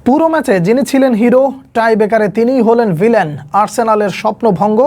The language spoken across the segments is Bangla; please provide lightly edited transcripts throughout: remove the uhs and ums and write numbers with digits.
পুরো ম্যাচে যিনি ছিলেন হিরো, টাই বেকারে তিনিই হলেন ভিলেন। আর্সেনালের স্বপ্নভঙ্গ,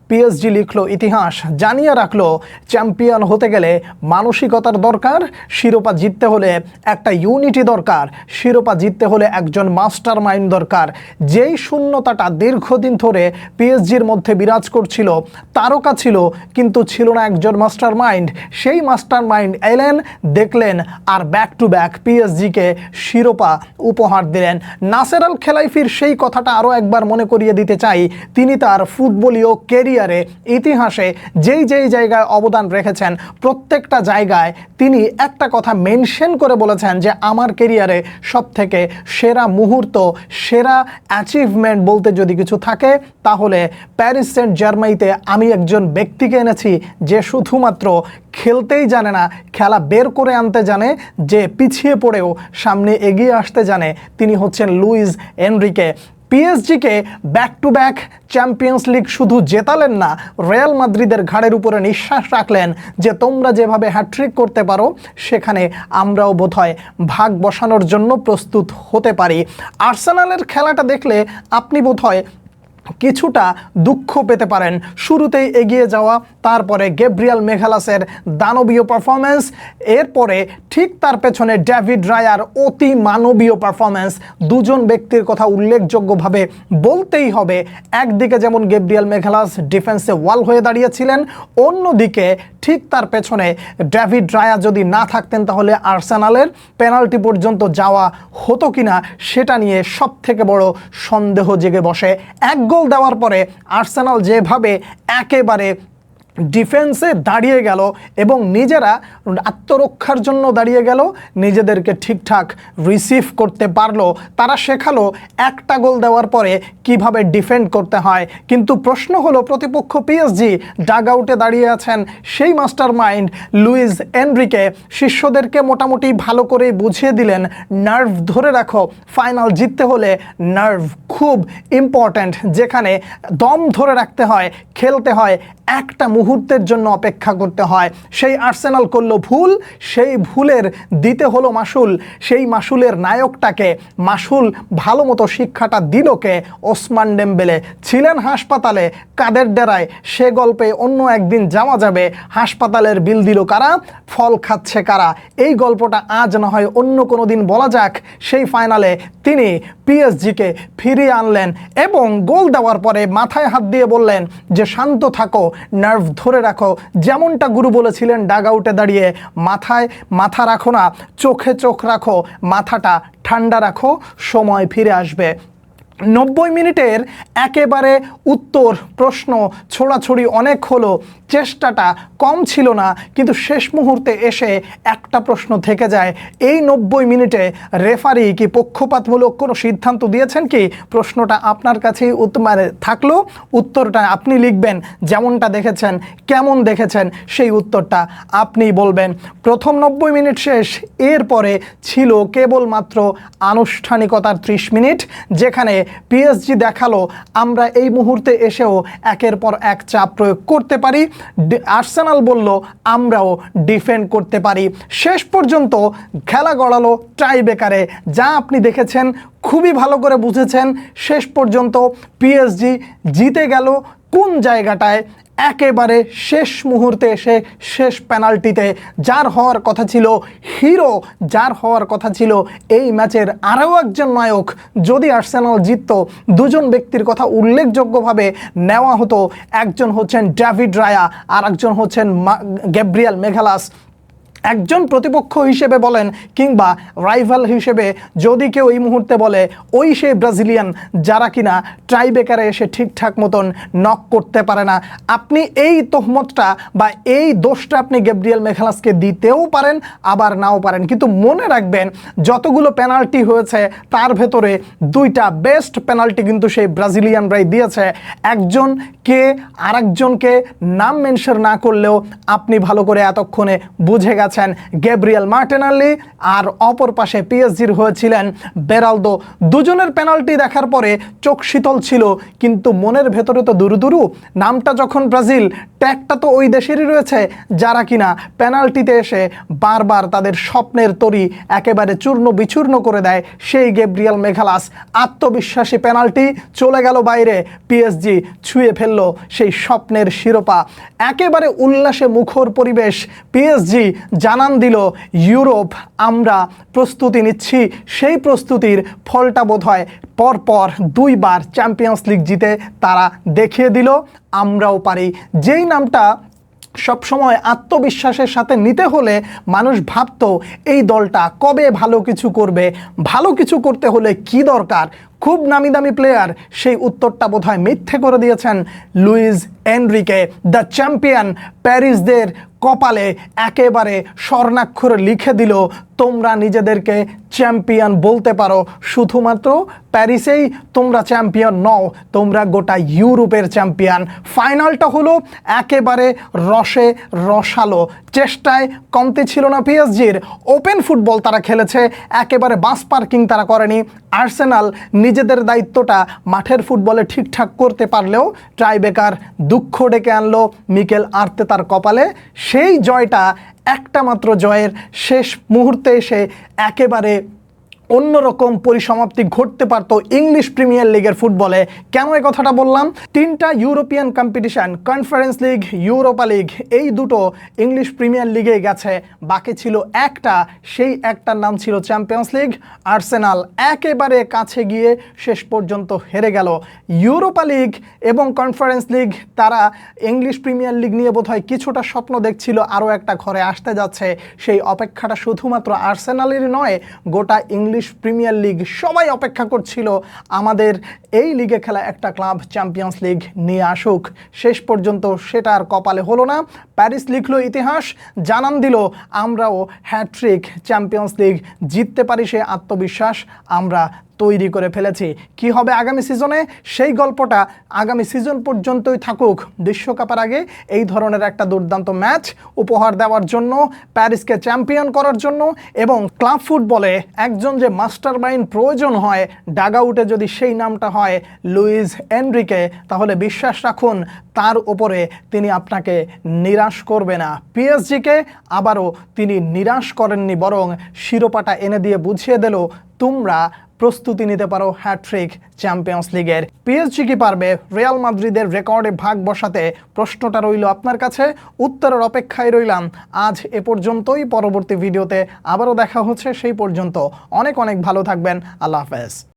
পিএসজি লিখলো ইতিহাস, জানিয়ে রাখলো চ্যাম্পিয়ন হতে গেলে মানসিকতার দরকার, শিরোপা জিততে হলে একটা ইউনিটি দরকার, শিরোপা জিততে হলে একজন মাস্টার মাইন্ড দরকার। যেই শূন্যতাটা দীর্ঘদিন ধরে পিএসজির মধ্যে বিরাজ করছিল, তারকা ছিল কিন্তু ছিল না একজন মাস্টার মাইন্ড। সেই মাস্টার মাইন্ড এলেন, দেখলেন আর ব্যাক টু ব্যাক পিএসজিকে শিরোপা উপহার দিলেন। নাসের আল খেলাইফির সেই কথাটা আরও একবার মনে করিয়ে দিতে চাই। তিনি তার ফুটবলীয় কেরিয়ারে, ইতিহাসে যেই জায়গায় অবদান রেখেছেন, প্রত্যেকটা জায়গায় তিনি একটা কথা মেনশন করে বলেছেন যে আমার কেরিয়ারে সবথেকে সেরা মুহূর্ত, সেরা অ্যাচিভমেন্ট বলতে যদি কিছু থাকে তাহলে প্যারিস সেন্ট জার্মাইতে আমি একজন ব্যক্তিকে এনেছি যে শুধুমাত্র খেলতেই জানে না, খেলা বের করে আনতে জানে, যে পিছিয়ে পড়েও সামনে এগিয়ে আসতে জানে। তিনি হচ্ছেন লুইস এনরিকে। পিএসজিকে back to back champions league শুধু জেতালেন না, রিয়াল মাদ্রিদের ঘাড়ের উপরে নিঃশ্বাস রাখলেন যে তোমরা যেভাবে হ্যাট্রিক করতে পারো সেখানে আমরাও বোধহয় ভাগ বসানোর জন্য প্রস্তুত হতে পারি। আর্সেনালের খেলাটা দেখলে আপনি বোধহয় কিছুটা দুঃখ পেতে পারেন। শুরুতেই এগিয়ে যাওয়া, তারপরে গ্যাব্রিয়েল মেগালাসের দানবীয় পারফরমেন্স, এরপরে ঠিক তার পেছনে ডেভিড রায়ার অতি মানবীয় পারফরমেন্স। দুজন ব্যক্তির কথা উল্লেখযোগ্যভাবে বলতেই হবে। একদিকে যেমন গ্যাব্রিয়েল মেগালাস ডিফেন্সে ওয়াল হয়ে দাঁড়িয়েছিলেন, অন্যদিকে ঠিক তার পেছনে ডেভিড রায়া যদি না থাকতেন তাহলে আর্সেনালের পেনাল্টি পর্যন্ত যাওয়া হতো কিনা সেটা নিয়ে সব থেকে বড় সন্দেহ জেগে বসে। এক গোল দেওয়ার পরে আর্সেনাল যেভাবে একেবারে ডিফেন্সে দাঁড়িয়ে গেল এবং নিজেরা আত্মরক্ষার জন্য দাঁড়িয়ে গেল, নিজেদেরকে ঠিকঠাক রিসিভ করতে পারলো। তারা শেখালো একটা গোল দেওয়ার পরে কিভাবে ডিফেন্ড করতে হয়। কিন্তু প্রশ্ন হলো, প্রতিপক্ষ পিএসজি ডাগ আউটে দাঁড়িয়ে আছেন সেই মাস্টার মাইন্ড লুইস এনরিকে শিষ্যদেরকে মোটামুটি ভালো করে বুঝিয়ে দিলেন, নার্ভ ধরে রাখো, ফাইনাল জিততে হলে নার্ভ খুব ইম্পর্ট্যান্ট। যেখানে দম ধরে রাখতে হয়, খেলতে হয়, একটা মুহূর্তের জন্য অপেক্ষা করতে হয়। সেই আর্সেনাল করলো ভুল, সেই ভুলের দিতে হলো মাসুল। সেই মাসুলের নায়কটাকে, মাসুল ভালো মতো শিক্ষাটা দিল কে? ওসমান ডেম্বেলে। ছিলেন হাসপাতালে, কাদের ডেরায়, সে গল্পে অন্য একদিন যাওয়া যাবে। হাসপাতালের বিল দিল কারা, ফল খাচ্ছে কারা, এই গল্পটা আজ না হয় অন্য কোনো দিন বলা যাক। সেই ফাইনালে তিনি পিএসজিকে ফিরিয়ে আনলেন এবং গোল দেওয়ার পরে মাথায় হাত দিয়ে বললেন যে শান্ত থাকো, নার্ভ ধরে রাখো। যেমনটা গুরু বলেছিলেন ডাগ আউটে দাঁড়িয়ে, মাথায় মাথা রাখো না, চোখে চোখ রাখো, মাথাটা ঠান্ডা রাখো, সময় ফিরে আসবে। 90 মিনিটের একেবারে উত্তর প্রশ্ন ছোড়াছড়ি অনেক হলো, চেষ্টাটা কম ছিল না, কিন্তু শেষ মুহূর্তে এসে একটা প্রশ্ন থেকে যায়, এই 90 মিনিটে রেফারি কি পক্ষপাতমূলক কোনো সিদ্ধান্ত দিয়েছেন কি? প্রশ্নটা আপনার কাছেই থাকলো, উত্তরটা আপনি লিখবেন। যেমনটা দেখেছেন, কেমন দেখেছেন, সেই উত্তরটা আপনিই বলবেন। প্রথম 90 মিনিট শেষ, এরপরে ছিল কেবলমাত্র আনুষ্ঠানিকতার 30 মিনিট, যেখানে পিএসজি দেখালো আমরা এই মুহূর্তে এসেও একের পর এক চাপ প্রয়োগ করতে পারি। আর্সেনাল বলল আমরাও ডিফেন্ড করতে পারি। শেষ পর্যন্ত খেলা গড়ালো টাই বেকারে। যা আপনি দেখেছেন, খুবই ভালো করে বুঝেছেন। শেষ পর্যন্ত পিএসজি জিতে গেল কোন জায়গাটায়? একেবারে শেষ মুহূর্তে এসে, শেষ পেনাল্টিতে। যার হওয়ার কথা ছিল হিরো, যার হওয়ার কথা ছিল এই ম্যাচের আরও একজন নায়ক, যদি আর্সেনাল জিততো, দুজন ব্যক্তির কথা উল্লেখযোগ্যভাবে নেওয়া হতো। একজন হচ্ছেন ডেভিড রায়া, আর একজন হচ্ছেন গ্যাব্রিয়েল মেগালাস। একজন প্রতিপক্ষ হিসেবে বলেন কিংবা রাইভাল হিসেবে যদি কেউ এই মুহূর্তে বলে, ওই সেই ব্রাজিলিয়ান যারা কিনা ট্রাইবেকারে এসে ঠিকঠাক মতন নক করতে পারে না। আপনি এই তোহমতটা বা এই দোষটা আপনি গ্যাব্রিয়েল মেগালাসকে দিতেও পারেন, আবার নাও পারেন। কিন্তু মনে রাখবেন, যতগুলো পেনাল্টি হয়েছে তার ভেতরে 2টা বেস্ট পেনাল্টি কিন্তু সেই ব্রাজিলিয়ানরাই দিয়েছে। একজনকে আরেকজনকে নাম মেনশন না করলেও আপনি ভালো করে এতক্ষণে বুঝে গেছেন আছেন গ্যাব্রিয়েল মার্টিনেল্লি, আর অপর পাশে পিএসজির হয়েছিলেন বেরালদো। দুজনের পেনাল্টি দেখার পরে চোখ শীতল ছিল, কিন্তু মনের ভেতরে তো দুরু নামটা যখন ব্রাজিল, ট্যাগটা তো ওই দেশেরই রয়েছে যারা কিনা পেনাল্টিতে এসে বারবার তাদের স্বপ্নের তরি একেবারে চূর্ণ বিচূর্ণ করে দেয়। সেই গ্যাব্রিয়েল মেগালাস আত্মবিশ্বাসী পেনাল্টি চলে গেল বাইরে, পিএসজি ছুঁয়ে ফেললো সেই স্বপ্নের শিরোপা। একেবারে উল্লাসে মুখর পরিবেশ, পিএসজি জানান দিল ইউরোপ আমরা প্রস্তুতি নিচ্ছি। সেই প্রস্তুতির ফলটা বোধহয় পরপর 2 বার চ্যাম্পিয়ন্স লিগ জিতে তারা দেখিয়ে দিল আমরাও পারি। যেই নামটা সবসময় আত্মবিশ্বাসের সাথে নিতে হলে মানুষ ভাবতো এই দলটা কবে ভালো কিছু করবে, ভালো কিছু করতে হলে কি দরকার, খুব নামি দামি প্লেয়ার, সেই উত্তরটা বোধহয় মিথ্যে করে দিয়েছেন লুইস এনরিকে। দ্য চ্যাম্পিয়ন প্যারিসদের কপালে একেবারে স্বর্ণাক্ষরে লিখে দিল তোমরা নিজেদেরকে চ্যাম্পিয়ন বলতে পারো, শুধুমাত্র প্যারিসেই তোমরা চ্যাম্পিয়ন নও, তোমরা গোটা ইউরোপের চ্যাম্পিয়ন। ফাইনালটা হলো একেবারে রসে রসালো, চেষ্টায় কমতি ছিল না পিএসজির। ওপেন ফুটবল তারা খেলেছে, একেবারে বাস পার্কিং তারা করেনি। আর্সেনাল নিজেদের দায়িত্বটা মাঠের ফুটবলে ঠিকঠাক করতে পারলেও ট্রাইবেকার দুঃখ ডেকে আনলো মিকেল আর্তেতার কপালে। সেই জয়টা একটা মাত্র জয়ের শেষ মুহূর্তে এসে একেবারে অন্যরকম পরিসমাপ্তি ঘটতে পারতো ইংলিশ প্রিমিয়ার লিগের ফুটবলে। কেন এই কথাটা বললাম? 3টা European competition, conference league, Europa league, এই দুটো ইংলিশ প্রিমিয়ার লিগে গেছে, বাকি ছিল একটা, সেই একটার নাম ছিল চ্যাম্পিয়ন্স লিগ। আর্সেনাল একেবারে কাছে গিয়ে শেষ পর্যন্ত হেরে গেল। ইউরোপা লিগ এবং কনফারেন্স লিগ, তারা ইংলিশ প্রিমিয়ার লিগ নিয়ে বোধহয় কিছুটা স্বপ্ন দেখছিল, আরও একটা ঘরে আসতে যাচ্ছে। সেই অপেক্ষাটা শুধুমাত্র আর্সেনালেরই নয়, গোটা ইংলিশ প্রিমিয়ার লিগ সবাই অপেক্ষা করছিল আমাদের এই লিগে খেলা একটা ক্লাব চ্যাম্পিয়ন্স লিগ নিয়ে আসুক। শেষ পর্যন্ত সেটা আর কপালে হলো না। প্যারিস লিখলো ইতিহাস, জানান দিল আমরাও হ্যাট্রিক চ্যাম্পিয়ন্স লিগ জিততে পারি, সে আত্মবিশ্বাস আমরা তৈরি করে ফেলেছি। কি হবে আগামী সিজনে, সেই গল্পটা আগামী সিজন পর্যন্তই থাকুক। বিশ্বকাপের আগে এই ধরনের একটা দুর্দান্ত ম্যাচ উপহার দেওয়ার জন্য, প্যারিসকে চ্যাম্পিয়ন করার জন্য, এবং ক্লাব ফুটবলে একজন যে মাস্টার মাইন্ড প্রয়োজন হয় ডাগআউটে, যদি সেই নামটা হয় লুইস এনরিকে, তাহলে বিশ্বাস রাখুন তার উপরে তিনি আপনাকে নিরাশ করবে না। পিএসজিকে আবারও তিনি নিরাশ করেননি, বরং শিরোপাটা এনে দিয়ে বুঝিয়ে দিল তোমরা প্রস্তুতি নিতে পারো হ্যাট্রিক চ্যাম্পিয়ন্স লিগের। পিএসজি কি পারবে রিয়াল মাদ্রিদের রেকর্ডে ভাগ বসাতে? প্রশ্নটা রইল আপনার কাছে, উত্তরের অপেক্ষায় রইলাম। আজ এ পর্যন্তই, পরবর্তী ভিডিওতে আবারও দেখা হচ্ছে, সেই পর্যন্ত অনেক অনেক ভালো থাকবেন। আল্লাহ হাফেজ।